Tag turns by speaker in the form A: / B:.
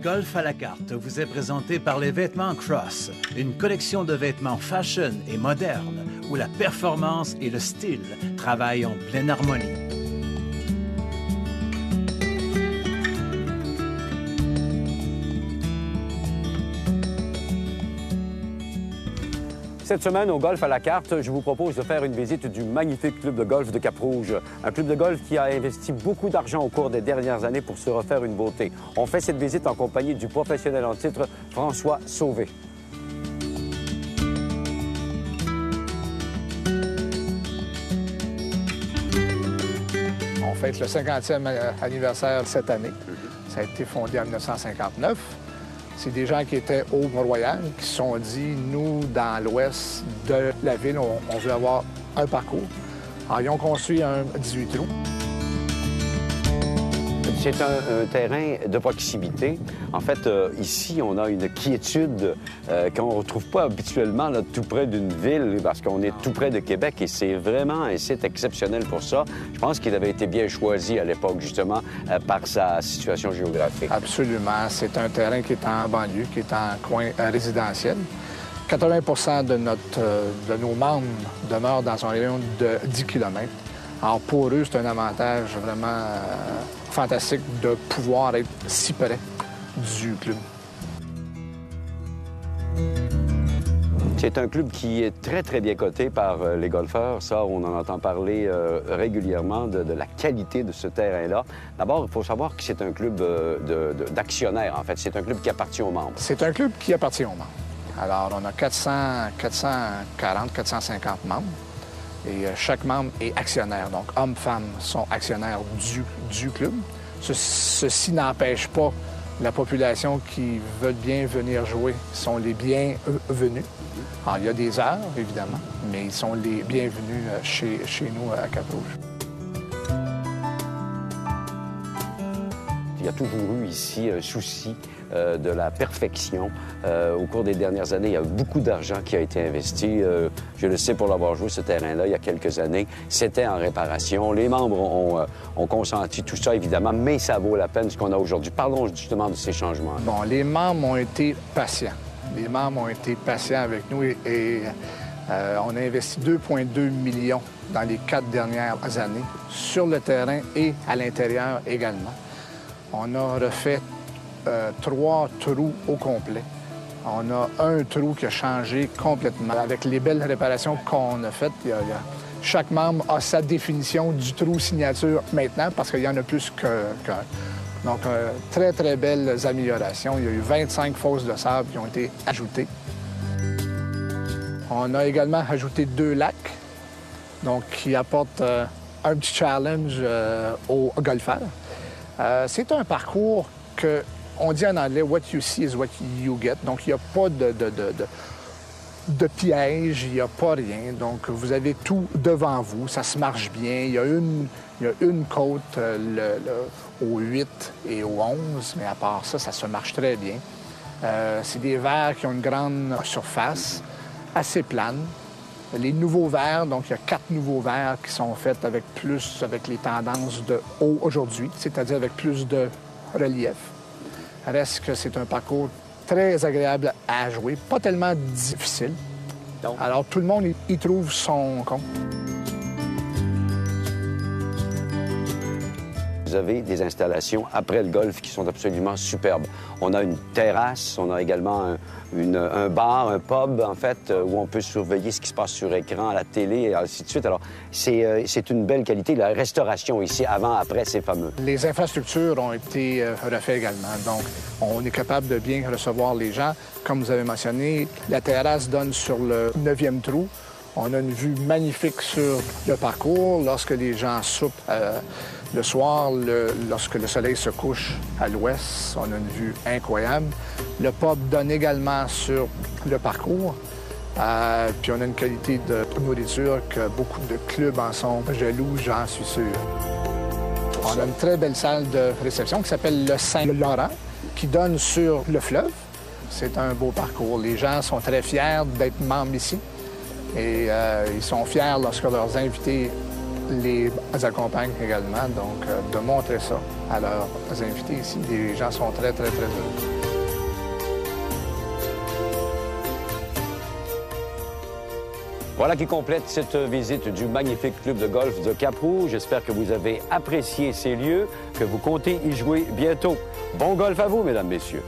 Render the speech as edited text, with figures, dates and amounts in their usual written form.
A: Golf à la carte vous est présenté par les vêtements Cross, une collection de vêtements fashion et moderne où la performance et le style travaillent en pleine harmonie.
B: Cette semaine, au Golf à la carte, je vous propose de faire une visite du magnifique club de golf de Cap-Rouge. Un club de golf qui a investi beaucoup d'argent au cours des dernières années pour se refaire une beauté. On fait cette visite en compagnie du professionnel en titre, François Sauvé.
C: On fête le 50e anniversaire cette année. Ça a été fondé en 1959. C'est des gens qui étaient au Mont-Royal, qui se sont dit, nous, dans l'ouest de la ville, on veut avoir un parcours. Alors, ils ont construit un 18 trous.
B: C'est un terrain de proximité. En fait, ici, on a une quiétude qu'on ne retrouve pas habituellement là, tout près d'une ville, parce qu'on est tout près de Québec et c'est vraiment un site exceptionnel pour ça. Je pense qu'il avait été bien choisi à l'époque, justement, par sa situation géographique.
C: Absolument. C'est un terrain qui est en banlieue, qui est en coin résidentiel. 80 de nos membres demeurent dans un rayon de 10 km. Alors, pour eux, c'est un avantage vraiment fantastique de pouvoir être si près du club.
B: C'est un club qui est très, très bien coté par les golfeurs. Ça, on en entend parler régulièrement de la qualité de ce terrain-là. D'abord, il faut savoir que c'est un club d'actionnaires, en fait. C'est un club qui appartient aux membres. C'est un club qui appartient aux membres. Alors, on a 440, 450 membres. Et chaque membre est actionnaire. Donc, hommes, femmes sont actionnaires du club. Ceci n'empêche pas la population qui veut bien venir jouer sont les bienvenus. Alors, il y a des heures, évidemment, mais ils sont les bienvenus chez nous à Cap-Rouge. Il y a toujours eu ici un souci de la perfection. Au cours des dernières années, il y a beaucoup d'argent qui a été investi. Je le sais pour l'avoir joué ce terrain-là il y a quelques années. C'était en réparation. Les membres ont consenti tout ça, évidemment, mais ça vaut la peine ce qu'on a aujourd'hui. Parlons justement de ces changements.
C: Bon, les membres ont été patients. Les membres ont été patients avec nous et on a investi 2,2 millions dans les 4 dernières années sur le terrain et à l'intérieur également. On a refait 3 trous au complet. On a un trou qui a changé complètement. Avec les belles réparations qu'on a faites, chaque membre a sa définition du trou signature maintenant parce qu'il y en a plus qu'un. Donc, très, très belles améliorations. Il y a eu 25 fosses de sable qui ont été ajoutées. On a également ajouté 2 lacs, donc qui apportent un petit challenge aux golfeurs. C'est un parcours que, on dit en anglais, what you see is what you get. Donc, il n'y a pas de piège, il n'y a pas rien. Donc, vous avez tout devant vous, ça se marche bien. Il y a une côte au 8 et au 11, mais à part ça, ça se marche très bien. C'est des verres qui ont une grande surface, assez plane. Les nouveaux verres, donc il y a 4 nouveaux verres qui sont faits avec les tendances de haut aujourd'hui, c'est-à-dire avec plus de relief. Reste que c'est un parcours très agréable à jouer, pas tellement difficile. Alors tout le monde y trouve son compte.
B: Vous avez des installations après le golf qui sont absolument superbes. On a une terrasse, on a également un bar, un pub, en fait, où on peut surveiller ce qui se passe sur écran, à la télé, et ainsi de suite. Alors, c'est une belle qualité. La restauration ici, avant, après, c'est fameux.
C: Les infrastructures ont été refaites également. Donc, on est capable de bien recevoir les gens. Comme vous avez mentionné, la terrasse donne sur le 9e trou. On a une vue magnifique sur le parcours. Lorsque les gens soupent le soir, lorsque le soleil se couche à l'ouest, on a une vue incroyable. Le pub donne également sur le parcours. Puis on a une qualité de nourriture que beaucoup de clubs en sont jaloux, j'en suis sûr. On a une très belle salle de réception qui s'appelle le Saint-Laurent, qui donne sur le fleuve. C'est un beau parcours. Les gens sont très fiers d'être membres ici. Et ils sont fiers lorsque leurs invités les accompagnent également. Donc, de montrer ça à leurs invités ici, les gens sont très, très, très heureux.
B: Voilà qui complète cette visite du magnifique club de golf de Cap-Rouge. J'espère que vous avez apprécié ces lieux, que vous comptez y jouer bientôt. Bon golf à vous, mesdames, messieurs.